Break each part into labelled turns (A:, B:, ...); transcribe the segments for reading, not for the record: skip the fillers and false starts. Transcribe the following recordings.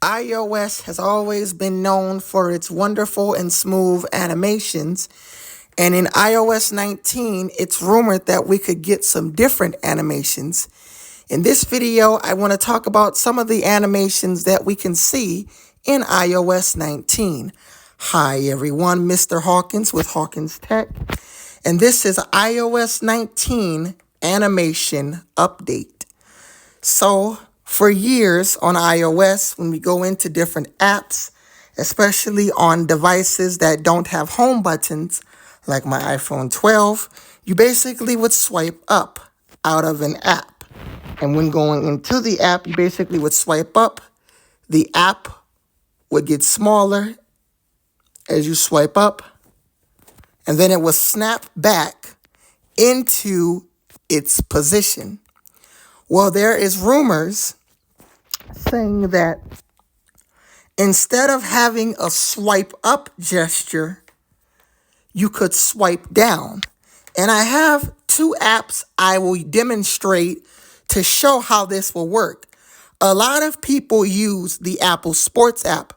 A: iOS has always been known for its wonderful and smooth animations, and in iOS 19, it's rumored that we could get some different animations. In this video, I want to talk about some of the animations that we can see in iOS 19. Hi everyone, Mr. Hawkins with Hawkins Tech, and this is iOS 19 animation update. So, for years on iOS, when we go into different apps, especially on devices that don't have home buttons, like my iPhone 12, you basically would swipe up out of an app. And when going into the app, you basically would swipe up. The app would get smaller as you swipe up, and then it will snap back into its position. Well, there is rumors saying that instead of having a swipe up gesture, you could swipe down. And I have two apps I will demonstrate to show how this will work. A lot of people use the Apple Sports app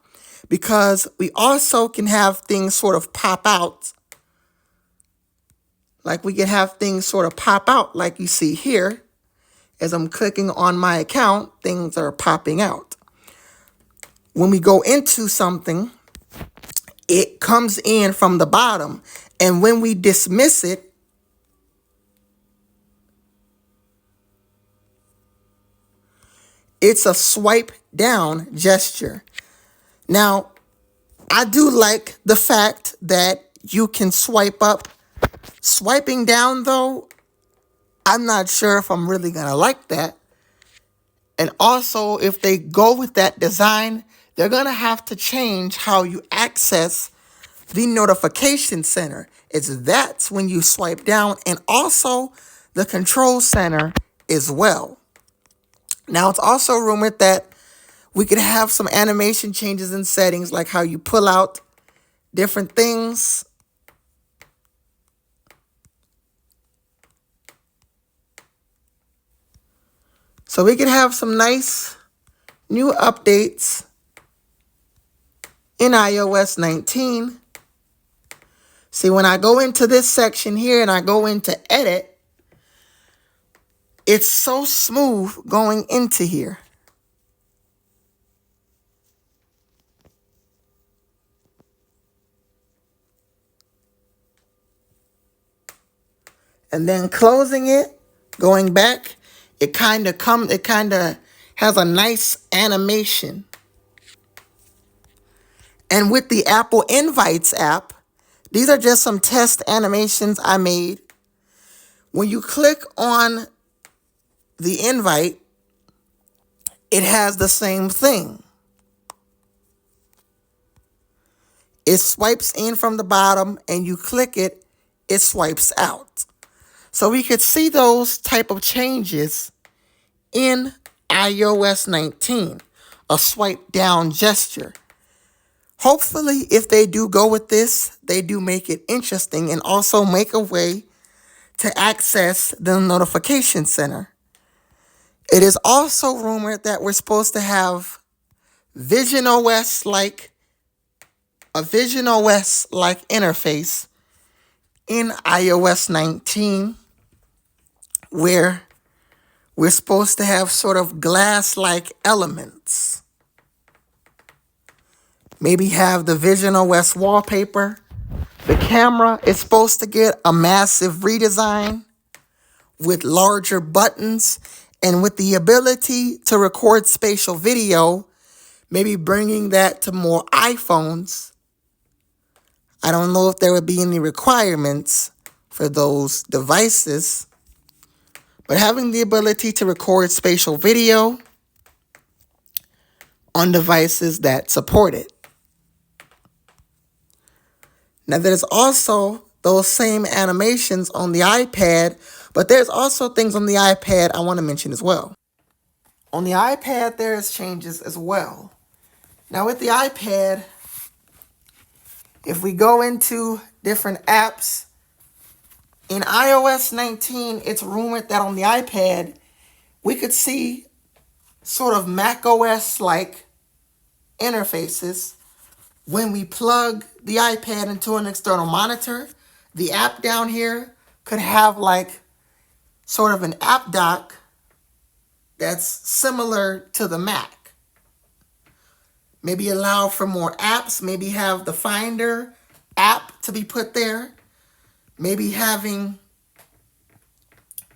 A: because we also can have things sort of pop out. Like we can have things sort of pop out like you see here. As I'm clicking on my account, things are popping out. When we go into something, it comes in from the bottom. And when we dismiss it, it's a swipe down gesture. Now, I do like the fact that you can swipe up. Swiping down, though, I'm not sure if I'm really going to like that. And also, if they go with that design, they're going to have to change how you access the notification center. That's when you swipe down, and also the control center as well. Now, it's also rumored that we could have some animation changes in settings, like how you pull out different things. So we can have some nice new updates in iOS 19. See, when I go into this section here and I go into edit, it's so smooth going into here. And then closing it, going back, it kind of has a nice animation. And with the Apple Invites app, these are just some test animations I made. When you click on the invite, it has the same thing. It swipes in from the bottom, and you click it, it swipes out. So we could see those type of changes in iOS 19, a swipe down gesture. Hopefully, if they do go with this, they do make it interesting and also make a way to access the notification center. It is also rumored that we're supposed to have a Vision OS-like interface in iOS 19, where we're supposed to have sort of glass-like elements. Maybe have the Vision OS wallpaper. The camera is supposed to get a massive redesign with larger buttons and with the ability to record spatial video, maybe bringing that to more iPhones. I don't know if there would be any requirements for those devices, but having the ability to record spatial video on devices that support it. Now, there's also those same animations on the iPad, but there's also things on the iPad I want to mention as well. On the iPad, there's changes as well. Now, with the iPad, if we go into different apps, in iOS 19, it's rumored that on the iPad, we could see sort of macOS-like interfaces. When we plug the iPad into an external monitor, the app down here could have like sort of an app dock that's similar to the Mac. Maybe allow for more apps, maybe have the Finder app to be put there, maybe having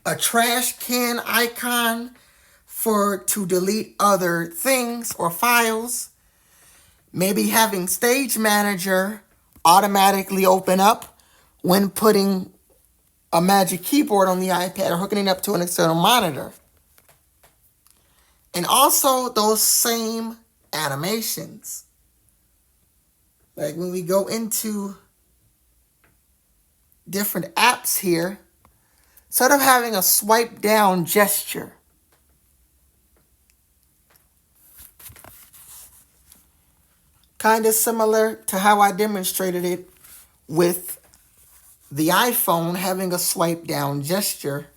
A: a trash can icon to delete other things or files. Maybe having Stage Manager automatically open up when putting a Magic Keyboard on the iPad or hooking it up to an external monitor. And also those same animations. Like when we go into different apps here, instead of having a swipe down gesture, kind of similar to how I demonstrated it with the iPhone having a swipe down gesture.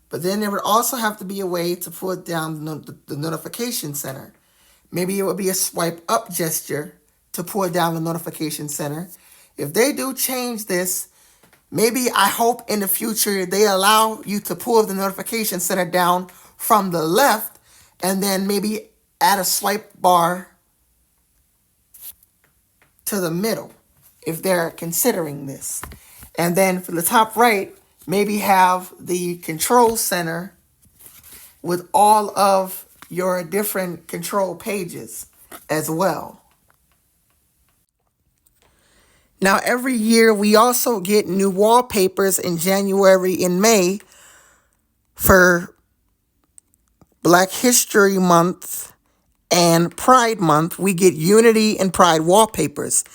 A: But then there would also have to be a way to put down the notification center. Maybe it would be a swipe up gesture to pull down the notification center. If they do change this, maybe I hope in the future they allow you to pull the notification center down from the left and then maybe add a swipe bar to the middle if they're considering this. And then for the top right, maybe have the control center with all of your different control pages as well. Now, every year we also get new wallpapers in January and May for Black History Month and Pride Month. We get Unity and Pride wallpapers.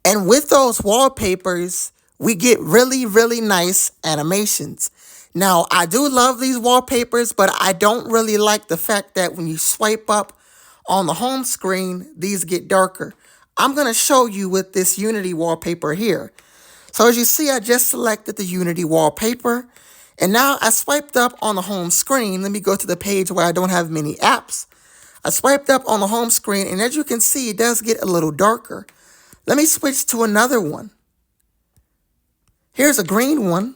A: And with those wallpapers, we get really, really nice animations. Now, I do love these wallpapers, but I don't really like the fact that when you swipe up on the home screen, these get darker. I'm going to show you with this Unity wallpaper here. So as you see, I just selected the Unity wallpaper. And now I swiped up on the home screen. Let me go to the page where I don't have many apps. I swiped up on the home screen, and as you can see, it does get a little darker. Let me switch to another one. Here's a green one.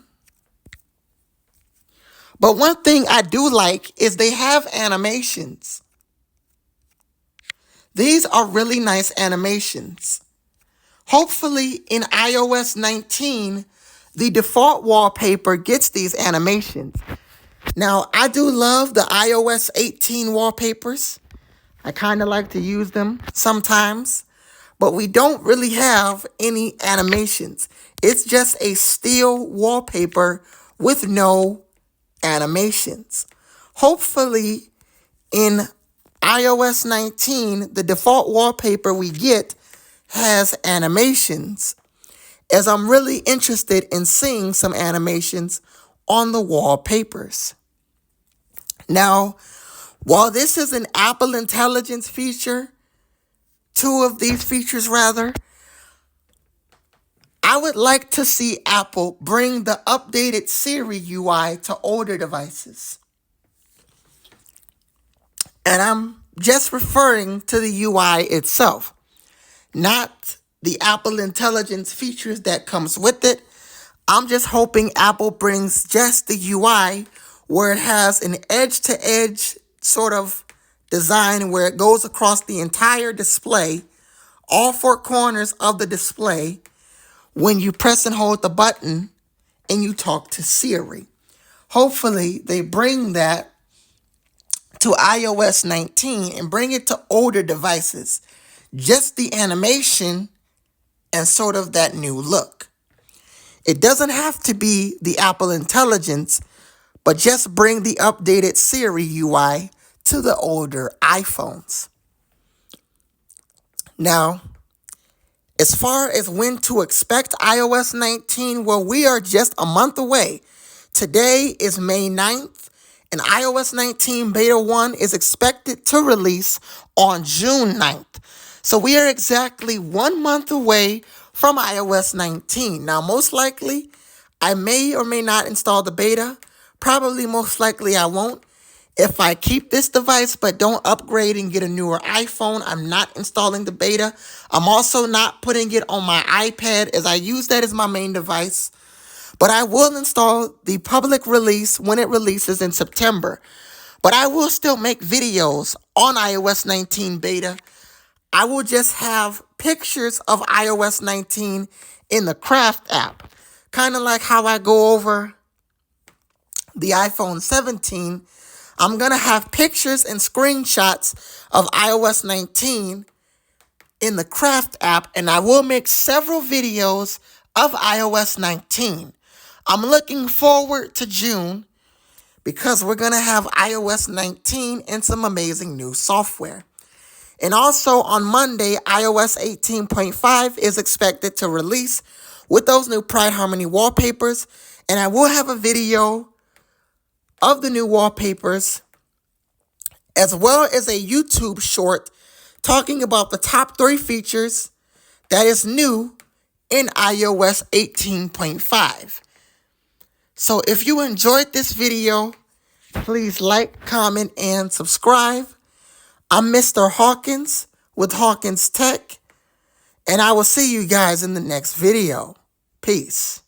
A: But one thing I do like is they have animations. These are really nice animations. Hopefully in iOS 19, the default wallpaper gets these animations. Now, I do love the iOS 18 wallpapers. I kind of like to use them sometimes, but we don't really have any animations. It's just a still wallpaper with no animations. Hopefully in iOS 19, the default wallpaper we get has animations, as I'm really interested in seeing some animations on the wallpapers. Now, while this is an Apple Intelligence feature, two of these features rather, I would like to see Apple bring the updated Siri UI to older devices. And I'm just referring to the UI itself, not the Apple Intelligence features that comes with it. I'm just hoping Apple brings just the UI where it has an edge-to-edge sort of design where it goes across the entire display, all four corners of the display, when you press and hold the button and you talk to Siri. Hopefully they bring that to iOS 19 and bring it to older devices. Just the animation and sort of that new look. It doesn't have to be the Apple Intelligence, but just bring the updated Siri UI to the older iPhones. Now, as far as when to expect iOS 19, well, we are just a month away. Today is May 9th, and iOS 19 Beta 1 is expected to release on June 9th. So we are exactly 1 month away from iOS 19. Now, most likely, I may or may not install the beta. Probably most likely I won't. If I keep this device but don't upgrade and get a newer iPhone, I'm not installing the beta. I'm also not putting it on my iPad as I use that as my main device. But I will install the public release when it releases in September. But I will still make videos on iOS 19 beta. I will just have pictures of iOS 19 in the Craft app. Kind of like how I go over the iPhone 17. I'm going to have pictures and screenshots of iOS 19 in the Craft app, and I will make several videos of iOS 19. I'm looking forward to June because we're going to have iOS 19 and some amazing new software. And also on Monday, iOS 18.5 is expected to release with those new Pride Harmony wallpapers, and I will have a video of the new wallpapers as well as a YouTube short talking about the top 3 features that is new in iOS 18.5. So if you enjoyed this video, please like, comment, and subscribe. I'm Mr. Hawkins with Hawkins Tech, and I will see you guys in the next video. Peace.